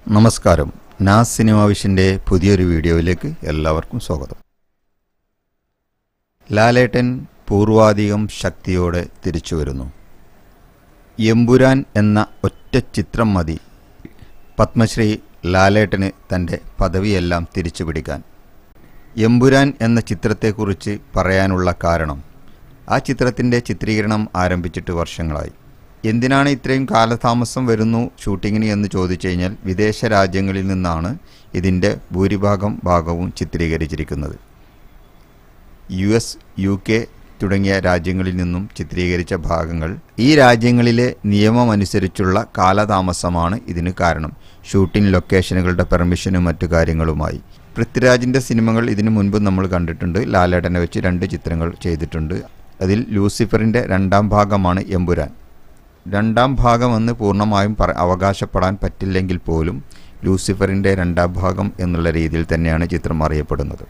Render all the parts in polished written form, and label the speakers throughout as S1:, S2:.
S1: നമസ്കാരം. നാസ് സിനിമ വിഷൻ്റെ പുതിയൊരു വീഡിയോയിലേക്ക് എല്ലാവർക്കും സ്വാഗതം. ലാലേട്ടൻ പൂർവാധികം ശക്തിയോടെ തിരിച്ചു വരുന്നു. എമ്പുരാൻ എന്ന ഒറ്റ ചിത്രം മതി പത്മശ്രീ ലാലേട്ടന് തൻ്റെ പദവിയെല്ലാം തിരിച്ചു പിടിക്കാൻ. എമ്പുരാൻ എന്ന ചിത്രത്തെക്കുറിച്ച് പറയാനുള്ള കാരണം, ആ ചിത്രത്തിൻ്റെ ചിത്രീകരണം ആരംഭിച്ചിട്ട് വർഷങ്ങളായി. എന്തിനാണ് ഇത്രയും കാലതാമസം വരുന്നു ഷൂട്ടിങ്ങിന് എന്ന് ചോദിച്ചു കഴിഞ്ഞാൽ, വിദേശ രാജ്യങ്ങളിൽ നിന്നാണ് ഇതിൻ്റെ ഭാഗവും ചിത്രീകരിച്ചിരിക്കുന്നത്. US, UK തുടങ്ങിയ രാജ്യങ്ങളിൽ നിന്നും ചിത്രീകരിച്ച ഭാഗങ്ങൾ ഈ രാജ്യങ്ങളിലെ നിയമമനുസരിച്ചുള്ള കാലതാമസമാണ് ഇതിന് കാരണം. ഷൂട്ടിംഗ് ലൊക്കേഷനുകളുടെ പെർമിഷനും മറ്റു കാര്യങ്ങളുമായി. പൃഥ്വിരാജിൻ്റെ സിനിമകൾ ഇതിനു മുൻപ് നമ്മൾ കണ്ടിട്ടുണ്ട്. ലാലേട്ടനെ വെച്ച് 2 ചിത്രങ്ങൾ ചെയ്തിട്ടുണ്ട്. അതിൽ ലൂസിഫറിൻ്റെ 2ാം ഭാഗമാണ് എമ്പുരാൻ. 2ാം ഭാഗമെന്ന് പൂർണ്ണമായും അവകാശപ്പെടാൻ പറ്റില്ലെങ്കിൽ പോലും ലൂസിഫറിൻ്റെ 2ാം ഭാഗം എന്നുള്ള രീതിയിൽ തന്നെയാണ് ചിത്രം അറിയപ്പെടുന്നത്.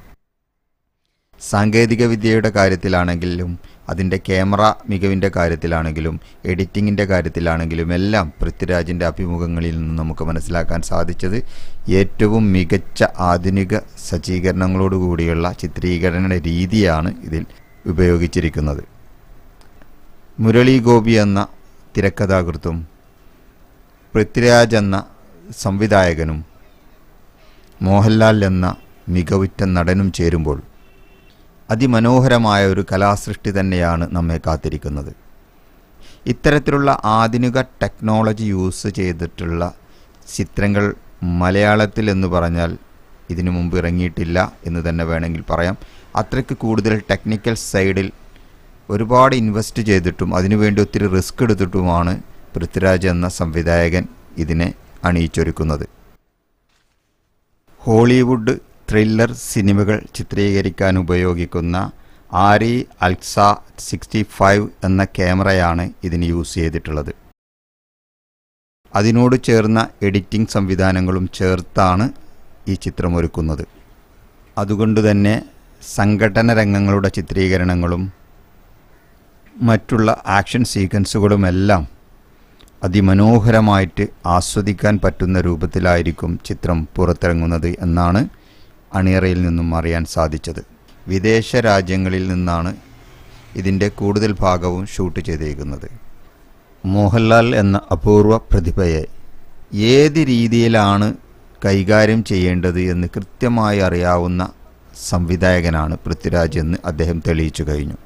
S1: സാങ്കേതിക വിദ്യയുടെ കാര്യത്തിലാണെങ്കിലും, അതിൻ്റെ ക്യാമറ മികവിൻ്റെ കാര്യത്തിലാണെങ്കിലും, എഡിറ്റിങ്ങിൻ്റെ കാര്യത്തിലാണെങ്കിലും എല്ലാം പൃഥ്വിരാജിൻ്റെ അഭിമുഖങ്ങളിൽ നിന്ന് നമുക്ക് മനസ്സിലാക്കാൻ സാധിച്ചത് ഏറ്റവും മികച്ച ആധുനിക സജ്ജീകരണങ്ങളോടുകൂടിയുള്ള ചിത്രീകരണ രീതിയാണ് ഇതിൽ ഉപയോഗിച്ചിരിക്കുന്നത്. മുരളി ഗോപി എന്ന തിരക്കഥാകൃത്തും പൃഥ്വിരാജ് എന്ന സംവിധായകനും മോഹൻലാൽ എന്ന മികവുറ്റ നടനും ചേരുമ്പോൾ അതിമനോഹരമായ ഒരു കലാസൃഷ്ടി തന്നെയാണ് നമ്മെ കാത്തിരിക്കുന്നത്. ഇത്തരത്തിലുള്ള ആധുനിക ടെക്നോളജി യൂസ് ചെയ്തിട്ടുള്ള ചിത്രങ്ങൾ മലയാളത്തിൽ എന്ന് പറഞ്ഞാൽ ഇതിനു മുമ്പ് ഇറങ്ങിയിട്ടില്ല എന്ന് തന്നെ വേണമെങ്കിൽ പറയാം. അത്രയ്ക്ക് കൂടുതൽ ടെക്നിക്കൽ സൈഡിൽ ഒരുപാട് ഇൻവെസ്റ്റ് ചെയ്തിട്ടും അതിനുവേണ്ടി ഒത്തിരി റിസ്ക് എടുത്തിട്ടുമാണ് പൃഥ്വിരാജ് എന്ന സംവിധായകൻ ഇതിനെ അണിയിച്ചൊരുക്കുന്നത്. ഹോളിവുഡ് ത്രില്ലർ സിനിമകൾ ചിത്രീകരിക്കാൻ ഉപയോഗിക്കുന്ന ആരി അൽസ 65 എന്ന ക്യാമറയാണ് ഇതിന് യൂസ് ചെയ്തിട്ടുള്ളത്. അതിനോട് ചേർന്ന എഡിറ്റിംഗ് സംവിധാനങ്ങളും ചേർത്താണ് ഈ ചിത്രം ഒരുക്കുന്നത്. അതുകൊണ്ടുതന്നെ സംഘടന രംഗങ്ങളുടെ ചിത്രീകരണങ്ങളും മറ്റുള്ള ആക്ഷൻ സീക്വൻസുകളുമെല്ലാം അതിമനോഹരമായിട്ട് ആസ്വദിക്കാൻ പറ്റുന്ന രൂപത്തിലായിരിക്കും ചിത്രം പുറത്തിറങ്ങുന്നത് എന്നാണ് അണിയറയിൽ നിന്നും അറിയാൻ സാധിച്ചത്. വിദേശ രാജ്യങ്ങളിൽ നിന്നാണ് ഇതിൻ്റെ കൂടുതൽ ഭാഗവും ഷൂട്ട് ചെയ്തിരിക്കുന്നത്. മോഹൻലാൽ എന്ന അപൂർവ പ്രതിഭയെ ഏത് രീതിയിലാണ് കൈകാര്യം ചെയ്യേണ്ടത് എന്ന് കൃത്യമായി അറിയാവുന്ന സംവിധായകനാണ് പൃഥ്വിരാജ് എന്ന് അദ്ദേഹം തെളിയിച്ചു കഴിഞ്ഞു.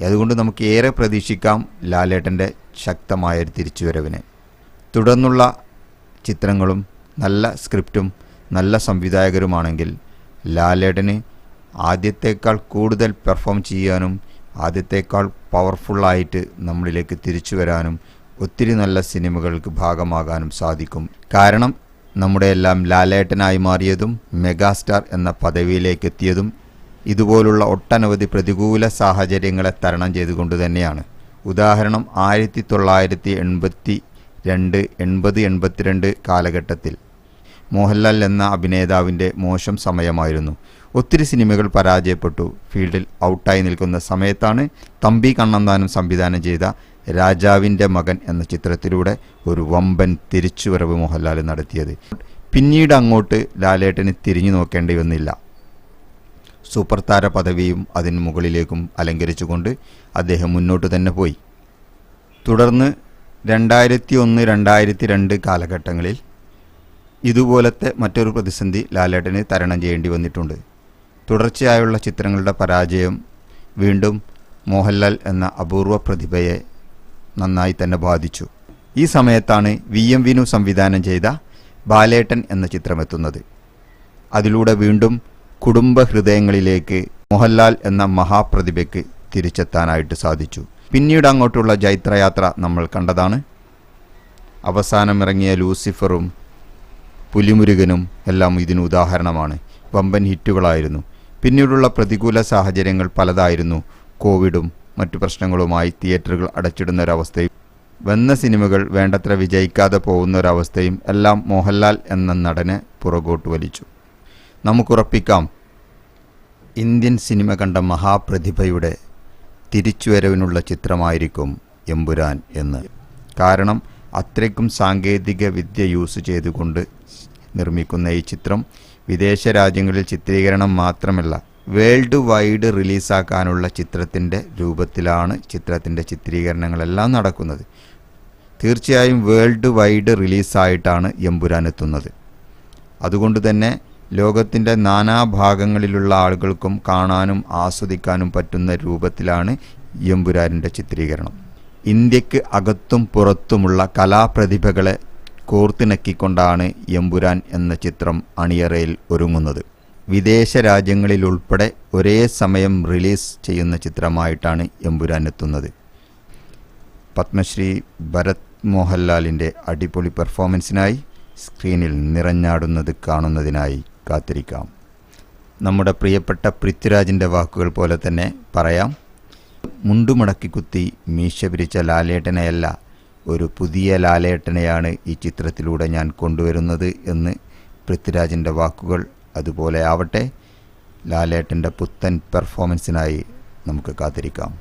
S1: അതുകൊണ്ട് നമുക്ക് ഏറെ പ്രതീക്ഷിക്കാം ലാലേട്ടൻ്റെ ശക്തമായൊരു തിരിച്ചുവരവിനെ. തുടർന്നുള്ള ചിത്രങ്ങളും നല്ല സ്ക്രിപ്റ്റും നല്ല സംവിധായകരുമാണെങ്കിൽ ലാലേട്ടന് ആദ്യത്തേക്കാൾ കൂടുതൽ പെർഫോം ചെയ്യാനും ആദ്യത്തേക്കാൾ പവർഫുള്ളായിട്ട് നമ്മളിലേക്ക് തിരിച്ചു വരാനും ഒത്തിരി നല്ല സിനിമകൾക്ക് ഭാഗമാകാനും സാധിക്കും. കാരണം നമ്മുടെ എല്ലാം ലാലേട്ടനായി മാറിയതും മെഗാസ്റ്റാർ എന്ന പദവിയിലേക്ക് എത്തിയതും ഇതുപോലുള്ള ഒട്ടനവധി പ്രതികൂല സാഹചര്യങ്ങളെ തരണം ചെയ്തുകൊണ്ട് തന്നെയാണ്. ഉദാഹരണം 1982, 82 കാലഘട്ടത്തിൽ മോഹൻലാൽ എന്ന അഭിനേതാവിൻ്റെ മോശം സമയമായിരുന്നു. ഒത്തിരി സിനിമകൾ പരാജയപ്പെട്ടു. ഫീൽഡിൽ ഔട്ടായി നിൽക്കുന്ന സമയത്താണ് തമ്പി കണ്ണന്താനം സംവിധാനം ചെയ്ത രാജാവിൻ്റെ മകൻ എന്ന ചിത്രത്തിലൂടെ ഒരു വമ്പൻ തിരിച്ചുവരവ് മോഹൻലാൽ നടത്തിയത്. പിന്നീട് അങ്ങോട്ട് ലാലേട്ടന് തിരിഞ്ഞു നോക്കേണ്ടി വന്നില്ല. സൂപ്പർ താര പദവിയും അതിന് മുകളിലേക്കും അലങ്കരിച്ചുകൊണ്ട് അദ്ദേഹം മുന്നോട്ട് തന്നെ പോയി. തുടർന്ന് 2001, 2002 കാലഘട്ടങ്ങളിൽ ഇതുപോലത്തെ മറ്റൊരു പ്രതിസന്ധി ലാലേട്ടന് തരണം ചെയ്യേണ്ടി വന്നിട്ടുണ്ട്. തുടർച്ചയായുള്ള ചിത്രങ്ങളുടെ പരാജയം വീണ്ടും മോഹൻലാൽ എന്ന അപൂർവ പ്രതിഭയെ നന്നായി തന്നെ ബാധിച്ചു. ഈ സമയത്താണ് VM വിനു സംവിധാനം ചെയ്ത ബാലേട്ടൻ എന്ന ചിത്രമെത്തുന്നത്. അതിലൂടെ വീണ്ടും കുടുംബ ഹൃദയങ്ങളിലേക്ക് മോഹൻലാൽ എന്ന മഹാപ്രതിഭയ്ക്ക് തിരിച്ചെത്താനായിട്ട് സാധിച്ചു. പിന്നീട് അങ്ങോട്ടുള്ള ജൈത്രയാത്ര നമ്മൾ കണ്ടതാണ്. അവസാനം ഇറങ്ങിയ ലൂസിഫറും പുലിമുരുകനും എല്ലാം ഇതിന് ഉദാഹരണമാണ്. വമ്പൻ ഹിറ്റുകളായിരുന്നു. പിന്നീടുള്ള പ്രതികൂല സാഹചര്യങ്ങൾ പലതായിരുന്നു. കോവിഡും മറ്റു പ്രശ്നങ്ങളുമായി തിയേറ്ററുകൾ അടച്ചിടുന്നൊരവസ്ഥയും വന്ന സിനിമകൾ വേണ്ടത്ര വിജയിക്കാതെ പോകുന്നൊരവസ്ഥയും എല്ലാം മോഹൻലാൽ എന്ന നടനെ പുറകോട്ട് വലിച്ചു. നമുക്കുറപ്പിക്കാം, ഇന്ത്യൻ സിനിമ കണ്ട മഹാപ്രതിഭയുടെ തിരിച്ചുവരവിനുള്ള ചിത്രമായിരിക്കും എമ്പുരാൻ എന്ന്. കാരണം അത്രയ്ക്കും സാങ്കേതിക വിദ്യ യൂസ് ചെയ്തുകൊണ്ട് നിർമ്മിക്കുന്ന ഈ ചിത്രം വിദേശ രാജ്യങ്ങളിൽ ചിത്രീകരണം മാത്രമല്ല വേൾഡ് വൈഡ് റിലീസാക്കാനുള്ള ചിത്രത്തിൻ്റെ രൂപത്തിലാണ് ചിത്രത്തിൻ്റെ ചിത്രീകരണങ്ങളെല്ലാം നടക്കുന്നത്. തീർച്ചയായും വേൾഡ് വൈഡ് റിലീസായിട്ടാണ് എമ്പുരാൻ എത്തുന്നത്. അതുകൊണ്ട് തന്നെ ലോകത്തിൻ്റെ നാനാഭാഗങ്ങളിലുള്ള ആളുകൾക്കും കാണാനും ആസ്വദിക്കാനും പറ്റുന്ന രൂപത്തിലാണ് എമ്പുരാനിൻ്റെ ചിത്രീകരണം. ഇന്ത്യക്ക് അകത്തും പുറത്തുമുള്ള കലാപ്രതിഭകളെ കോർത്തിണക്കിക്കൊണ്ടാണ് എമ്പുരാൻ എന്ന ചിത്രം അണിയറയിൽ ഒരുങ്ങുന്നത്. വിദേശ രാജ്യങ്ങളിലുൾപ്പെടെ ഒരേ സമയം റിലീസ് ചെയ്യുന്ന ചിത്രമായിട്ടാണ് എമ്പുരാൻ എത്തുന്നത്. പത്മശ്രീ ഭരത് മോഹൻലാലിൻ്റെ അടിപൊളി പെർഫോമൻസിനായി സ്ക്രീനിൽ നിറഞ്ഞാടുന്നത് കാണുന്നതിനായി കാത്തിരിക്കാം. നമ്മുടെ പ്രിയപ്പെട്ട പൃഥ്വിരാജിൻ്റെ വാക്കുകൾ പോലെ തന്നെ പറയാം, മുണ്ടുമടക്കി കുത്തി മീശ പിരിച്ച ലാലേട്ടനെയല്ല, ഒരു പുതിയ ലാലേട്ടനെയാണ് ഈ ചിത്രത്തിലൂടെ ഞാൻ കൊണ്ടുവരുന്നത് എന്ന് പൃഥ്വിരാജിൻ്റെ വാക്കുകൾ അതുപോലെ ആവട്ടെ. ലാലേട്ടൻ്റെ പുത്തൻ പെർഫോമൻസിനായി നമുക്ക് കാത്തിരിക്കാം.